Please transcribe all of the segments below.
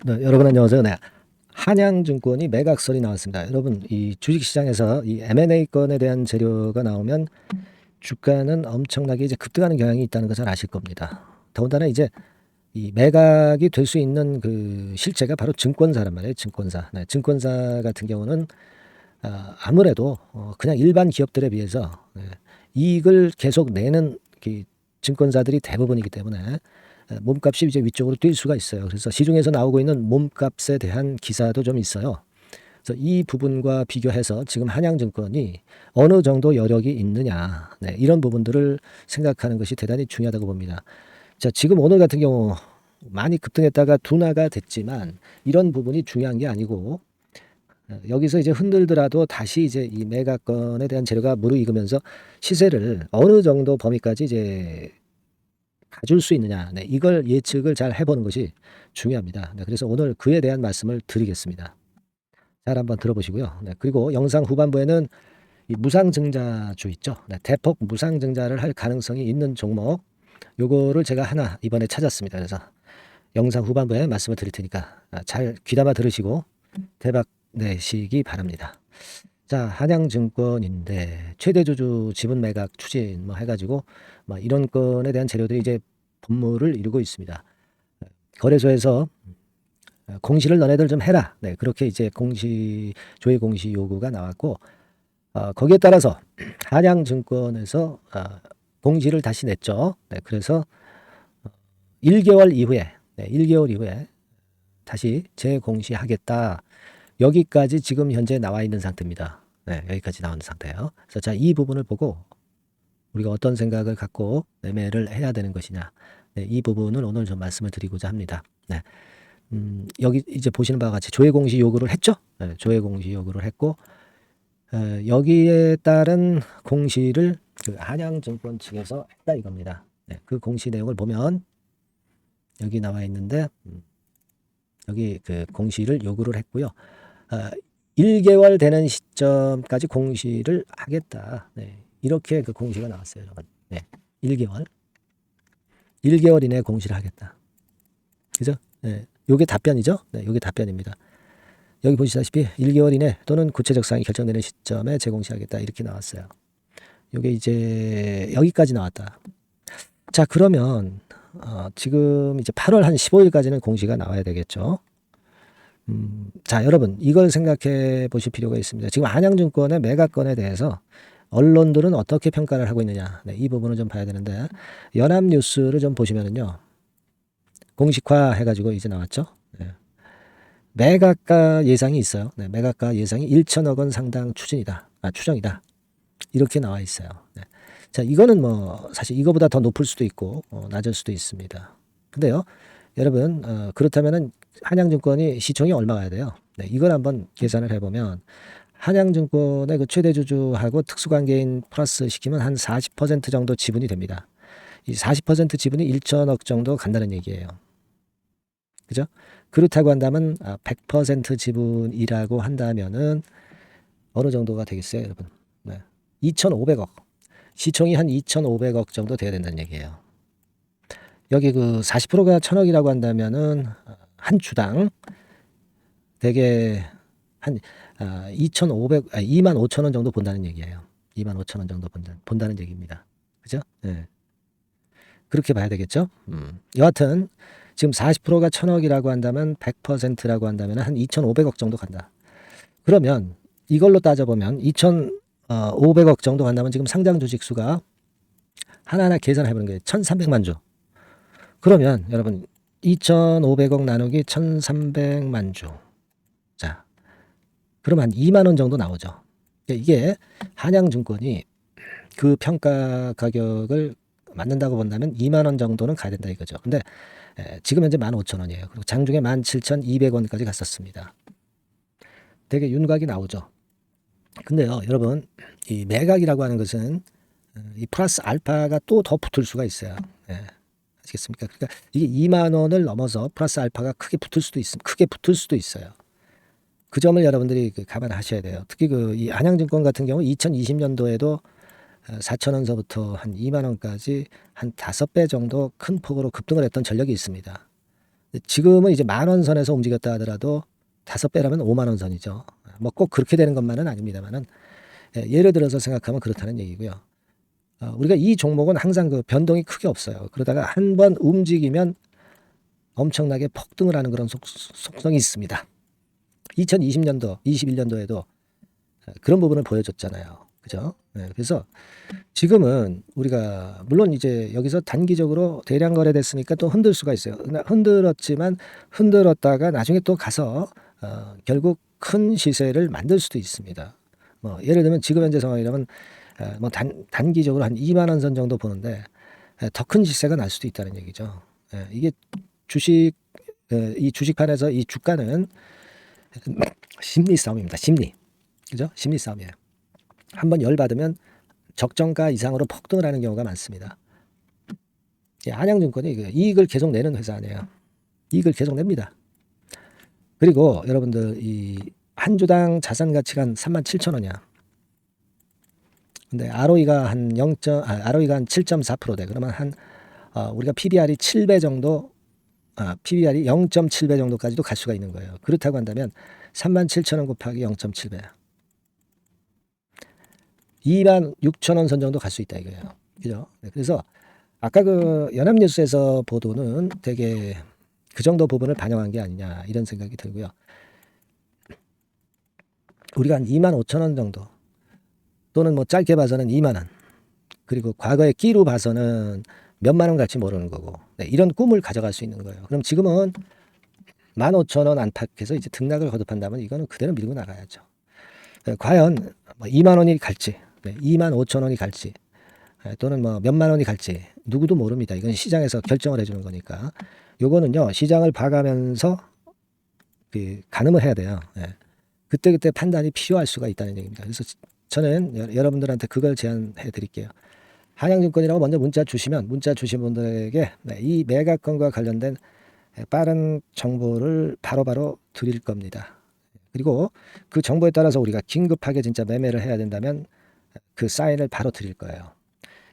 네, 여러분 안녕하세요. 네. 한양증권이 매각설이 나왔습니다. 여러분, 이 주식시장에서 이 M&A 건에 대한 재료가 나오면 주가는 엄청나게 이제 급등하는 경향이 있다는 것을 아실 겁니다. 더군다나 이제 이 매각이 될 수 있는 그 실체가 바로 증권사란 말이에요. 증권사. 네, 증권사 같은 경우는 아무래도 그냥 일반 기업들에 비해서 이익을 계속 내는 그 증권사들이 대부분이기 때문에 몸값이 이제 위쪽으로 뛸 수가 있어요. 그래서 시중에서 나오고 있는 몸값에 대한 기사도 좀 있어요. 그래서 이 부분과 비교해서 지금 한양증권이 어느 정도 여력이 있느냐, 네, 이런 부분들을 생각하는 것이 대단히 중요하다고 봅니다. 자, 지금 오늘 같은 경우 많이 급등했다가 둔화가 됐지만 이런 부분이 중요한 게 아니고 여기서 이제 흔들더라도 다시 이제 이 매각건에 대한 재료가 무르익으면서 시세를 어느 정도 범위까지 이제 가줄 수 있느냐, 네, 이걸 예측을 잘 해보는 것이 중요합니다. 네, 그래서 오늘 그에 대한 말씀을 드리겠습니다. 잘 한번 들어보시고요. 네, 그리고 영상 후반부에는 이 무상증자주 있죠. 네, 대폭 무상증자를 할 가능성이 있는 종목, 요거를 제가 하나 이번에 찾았습니다. 그래서 영상 후반부에 말씀을 드릴 테니까 잘 귀담아 들으시고 대박 내시기 바랍니다. 자, 한양증권인데 최대주주 지분 매각 추진 뭐 해가지고 뭐 이런 건에 대한 재료들이 이제 분모를 이루고 있습니다. 거래소에서 공시를 너네들 좀 해라. 네, 그렇게 이제 조회 공시 요구가 나왔고, 거기에 따라서 한양증권에서 공시를 다시 냈죠. 네, 그래서 1개월 이후에, 네, 1개월 이후에 다시 재공시하겠다. 여기까지 지금 현재 나와 있는 상태입니다. 네, 여기까지 나온 상태예요. 그래서 자, 이 부분을 보고 우리가 어떤 생각을 갖고 매매를 해야 되는 것이냐. 네, 이 부분을 오늘 좀 말씀을 드리고자 합니다. 네. 여기 이제 보시는 바와 같이 조회 공시 요구를 했죠. 네, 조회 공시 요구를 했고, 여기에 따른 공시를 그 한양증권 측에서 했다 이겁니다. 네, 그 공시 내용을 보면 여기 나와 있는데, 여기 그 공시를 요구를 했고요. 1개월 되는 시점까지 공시를 하겠다. 네, 이렇게 그 공시가 나왔어요, 여러분. 네, 1개월. 1개월 이내에 공시를 하겠다. 그죠? 네, 요게 답변이죠? 네, 요게 답변입니다. 여기 보시다시피 1개월 이내 또는 구체적 사항이 결정되는 시점에 재공시하겠다. 이렇게 나왔어요. 요게 이제 여기까지 나왔다. 자, 그러면 지금 이제 8월 한 15일까지는 공시가 나와야 되겠죠. 자, 여러분 이걸 생각해 보실 필요가 있습니다. 지금 한양증권의 매각건에 대해서 언론들은 어떻게 평가를 하고 있느냐. 네, 이 부분을 좀 봐야 되는데 연합뉴스를 좀 보시면은요. 공식화 해가지고 이제 나왔죠. 네. 매각가 예상이 있어요. 네, 매각가 예상이 1천억 원 상당 추정이다. 이렇게 나와 있어요. 네. 자, 이거는 뭐 사실 이거보다 더 높을 수도 있고 낮을 수도 있습니다. 근데요, 여러분 그렇다면은 한양증권이 시총이 얼마가 돼요? 네, 이걸 한번 계산을 해보면 한양증권의 그 최대주주하고 특수관계인 플러스 시키면 한 40% 정도 지분이 됩니다. 이 40% 지분이 1천억 정도 간다는 얘기예요. 그죠? 그렇다고 한다면 100% 지분이라고 한다면은 어느 정도가 되겠어요, 여러분? 네. 2,500억. 시총이 한 2,500억 정도 돼야 된다는 얘기예요. 여기 그 40%가 1,000억이라고 한다면은 한 주당 대개 한 2만 5천 원 정도 본다는 얘기예요. 2만 5천 원 정도 본다는 얘기입니다. 그죠? 네. 그렇게 봐야 되겠죠? 여하튼 지금 40%가 1,000억이라고 한다면 100%라고 한다면 한 2,500억 정도 간다. 그러면 이걸로 따져보면 2,500억 정도 간다면 지금 상장 주식 수가 하나하나 계산해 보는 게 1,300만 주. 그러면 여러분 2,500억 나누기 1,300만 주. 자, 그럼 한 2만 원 정도 나오죠. 이게 한양증권이 그 평가 가격을 맞는다고 본다면 2만 원 정도는 가야 된다 이거죠. 근데 지금 현재 15,000원이에요. 그리고 장중에 17,200원까지 갔었습니다. 되게 윤곽이 나오죠. 근데요, 여러분, 이 매각이라고 하는 것은 이 플러스 알파가 또 더 붙을 수가 있어요. 네, 아시겠습니까? 그러니까 이게 2만 원을 넘어서 플러스 알파가 크게 붙을 수도 있어요. 그 점을 여러분들이 감안하셔야 돼요. 특히 이 한양증권 같은 경우 2020년도에도 4,000원서부터 한 2만 원까지 한 5배 정도 큰 폭으로 급등을 했던 전력이 있습니다. 지금은 이제 10,000원 선에서 움직였다 하더라도 5배라면 50,000원 선이죠. 뭐 꼭 그렇게 되는 것만은 아닙니다만은 예를 들어서 생각하면 그렇다는 얘기고요. 우리가 이 종목은 항상 그 변동이 크게 없어요. 그러다가 한번 움직이면 엄청나게 폭등을 하는 그런 속성이 있습니다. 2020년도, 21년도에도 그런 부분을 보여줬잖아요. 그죠? 그래서 지금은 우리가 물론 이제 여기서 단기적으로 대량 거래됐으니까 또 흔들 수가 있어요. 흔들었지만 흔들었다가 나중에 또 가서 결국 큰 시세를 만들 수도 있습니다. 뭐 예를 들면 지금 현재 상황이라면 뭐 단기적으로 한 20,000원 선 정도 보는데 더 큰 시세가 날 수도 있다는 얘기죠. 이게 이 주식판에서 이 주가는 심리 싸움입니다. 심리. 그죠? 심리 싸움이에요. 한번 열받으면 적정가 이상으로 폭등을 하는 경우가 많습니다. 한양증권이 이익을 계속 내는 회사 아니에요. 이익을 계속 냅니다. 그리고 여러분들 이 한 주당 자산 가치가 한 37,000원이야. 근데 ROE가 한 7.4% 돼. 그러면 우리가 PBR이 7배 정도, PBR이 0.7배 정도까지도 갈 수가 있는 거예요. 그렇다고 한다면 37,000원 곱하기 0.7배. 26,000원 선 정도 갈 수 있다 이거예요. 그죠? 그래서 아까 그 연합뉴스에서 보도는 되게 그 정도 부분을 반영한 게 아니냐 이런 생각이 들고요. 우리가 한 25,000원 정도 또는 뭐 짧게 봐서는 2만원 그리고 과거에 끼로 봐서는 몇만 원 갈지 모르는 거고 이런 꿈을 가져갈 수 있는 거예요. 그럼 지금은 15,000원 안팎에서 이제 등락을 거듭한다면 이거는 그대로 밀고 나가야죠. 과연 2만 원이 갈지 25,000원이 갈지 또는 뭐 몇만 원이 갈지 누구도 모릅니다. 이건 시장에서 결정을 해주는 거니까 요거는요 시장을 봐가면서 가늠을 해야 돼요. 그때 판단이 필요할 수가 있다는 얘기입니다. 그래서 저는 여러분들한테 그걸 제안해 드릴게요. 한양증권이라고 먼저 문자 주시면 문자 주신 분들에게 이 매각건과 관련된 빠른 정보를 바로바로 드릴 겁니다. 그리고 그 정보에 따라서 우리가 긴급하게 진짜 매매를 해야 된다면 그 사인을 바로 드릴 거예요.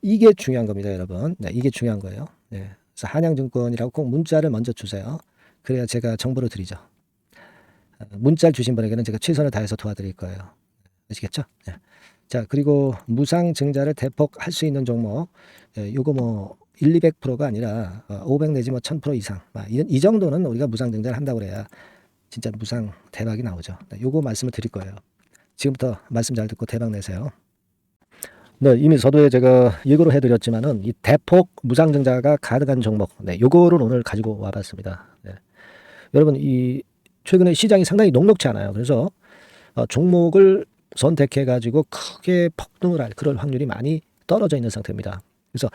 이게 중요한 겁니다, 여러분. 이게 중요한 거예요. 그래서 한양증권이라고 꼭 문자를 먼저 주세요. 그래야 제가 정보를 드리죠. 문자를 주신 분에게는 제가 최선을 다해서 도와드릴 거예요. 아시겠죠? 자, 그리고 무상증자를 대폭 할 수 있는 종목, 요거 뭐 1, 200%가 아니라 500 내지 뭐 1000% 이상, 이 정도는 우리가 무상증자를 한다고 그래야 진짜 무상 대박이 나오죠. 요거 말씀을 드릴 거예요. 지금부터 말씀 잘 듣고 대박 내세요. 네, 이미 서두에 제가 예고를 해드렸지만은 이 대폭 무상증자가 가능한 종목, 요거를 오늘 가지고 와봤습니다. 여러분 이 최근에 시장이 상당히 녹록지 않아요. 그래서 종목을 선택해 가지고 크게 폭등을 할 그럴 확률이 많이 떨어져 있는 상태입니다. 그래서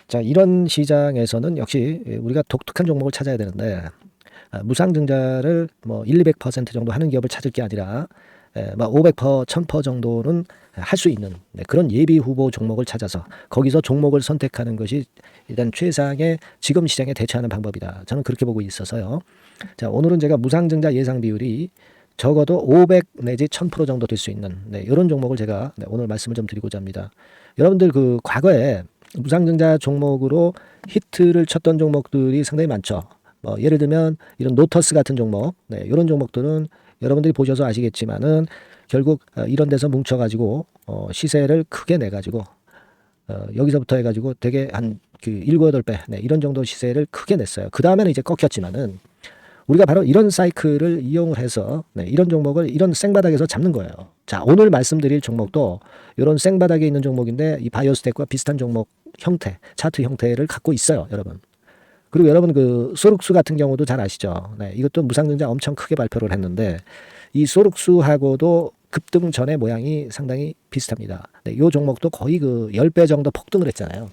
자 이런 시장에서는 역시 우리가 독특한 종목을 찾아야 되는데 무상증자를 뭐 1, 200% 정도 하는 기업을 찾을 게 아니라 500%, 1000% 정도는 할 수 있는 그런 예비 후보 종목을 찾아서 거기서 종목을 선택하는 것이 일단 최상의 지금 시장에 대처하는 방법이다. 저는 그렇게 보고 있어서요. 자, 오늘은 제가 무상증자 예상 비율이 적어도 500 내지 1000% 정도 될 수 있는 이런 종목을 제가 오늘 말씀을 좀 드리고자 합니다. 여러분들 그 과거에 무상증자 종목으로 히트를 쳤던 종목들이 상당히 많죠. 뭐 예를 들면 이런 노터스 같은 종목, 이런 종목들은 여러분들이 보셔서 아시겠지만은 결국 이런 데서 뭉쳐가지고 시세를 크게 내가지고 여기서부터 해가지고 되게 한 그 7, 8배 이런 정도 시세를 크게 냈어요. 그 다음에는 이제 꺾였지만은 우리가 바로 이런 사이클을 이용을 해서 이런 종목을 이런 생바닥에서 잡는 거예요. 자, 오늘 말씀드릴 종목도 이런 생바닥에 있는 종목인데 이 바이오스텍과 비슷한 종목 형태, 차트 형태를 갖고 있어요, 여러분. 그리고 여러분 그 소룩수 같은 경우도 잘 아시죠? 이것도 무상증자 엄청 크게 발표를 했는데 이 소룩수하고도 급등 전의 모양이 상당히 비슷합니다. 이 종목도 거의 그 10배 정도 폭등을 했잖아요.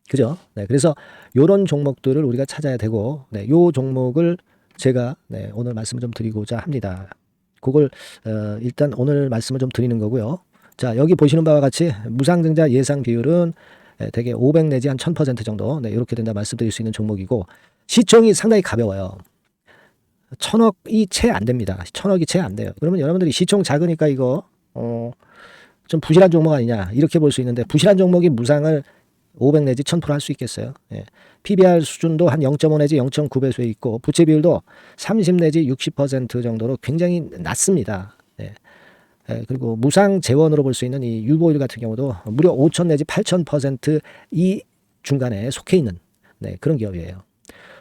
그죠? 그래서 이런 종목들을 우리가 찾아야 되고, 이 종목을 제가 오늘 말씀을 좀 드리고자 합니다. 그걸 일단 오늘 말씀을 좀 드리는 거고요. 자, 여기 보시는 바와 같이 무상증자 예상 비율은 대개 500 내지 한 1000% 정도 이렇게 된다 말씀드릴 수 있는 종목이고 시총이 상당히 가벼워요. 1000억이 채 안 됩니다. 1000억이 채 안 돼요. 그러면 여러분들이 시총 작으니까 이거 좀 부실한 종목 아니냐 이렇게 볼 수 있는데 부실한 종목이 무상을 500 내지 1000% 할 수 있겠어요. 예. PBR 수준도 한 0.5 내지 0.9배수에 있고 부채 비율도 30 내지 60% 정도로 굉장히 낮습니다. 예. 그리고 무상 재원으로 볼 수 있는 이 유보율 같은 경우도 무려 5000 내지 8000% 이 중간에 속해 있는 그런 기업이에요.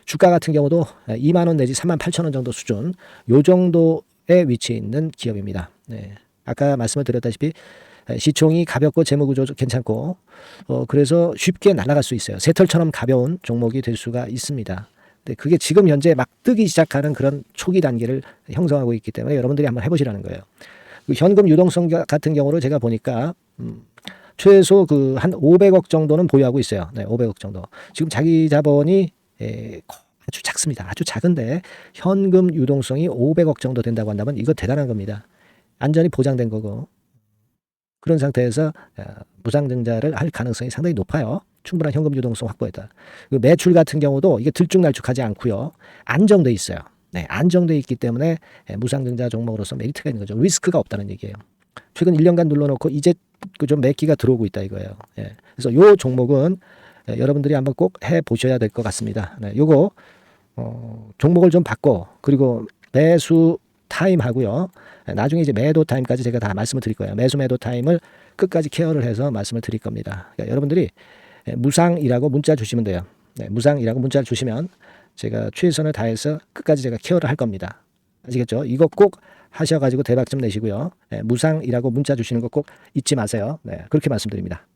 주가 같은 경우도 2만 원 내지 3만 8천 원 정도 수준 요 정도에 위치해 있는 기업입니다. 아까 말씀을 드렸다시피 시총이 가볍고 재무구조 괜찮고 그래서 쉽게 날아갈 수 있어요. 새털처럼 가벼운 종목이 될 수가 있습니다. 근데 그게 지금 현재 막 뜨기 시작하는 그런 초기 단계를 형성하고 있기 때문에 여러분들이 한번 해보시라는 거예요. 현금 유동성 같은 경우로 제가 보니까 최소 그 한 500억 정도는 보유하고 있어요. 500억 정도. 지금 자기 자본이 아주 작습니다. 아주 작은데 현금 유동성이 500억 정도 된다고 한다면 이거 대단한 겁니다. 안전이 보장된 거고 그런 상태에서 무상증자를 할 가능성이 상당히 높아요. 충분한 현금 유동성 확보했다. 매출 같은 경우도 이게 들쭉날쭉하지 않고요. 안정돼 있어요. 안정돼 있기 때문에 무상증자 종목으로서 메리트가 있는 거죠. 리스크가 없다는 얘기예요. 최근 1년간 눌러놓고 이제 좀 매기가 들어오고 있다 이거예요. 그래서 요 종목은 여러분들이 한번 꼭 해보셔야 될 것 같습니다. 요거 종목을 좀 바꿔 그리고 매수 타임 하고요. 나중에 이제 매도 타임까지 제가 다 말씀을 드릴 거예요. 매수 매도 타임을 끝까지 케어를 해서 말씀을 드릴 겁니다. 그러니까 여러분들이 무상이라고 문자 주시면 돼요. 무상이라고 문자를 주시면 제가 최선을 다해서 끝까지 제가 케어를 할 겁니다. 아시겠죠? 이거 꼭 하셔가지고 대박 좀 내시고요. 무상이라고 문자 주시는 거 꼭 잊지 마세요. 그렇게 말씀드립니다.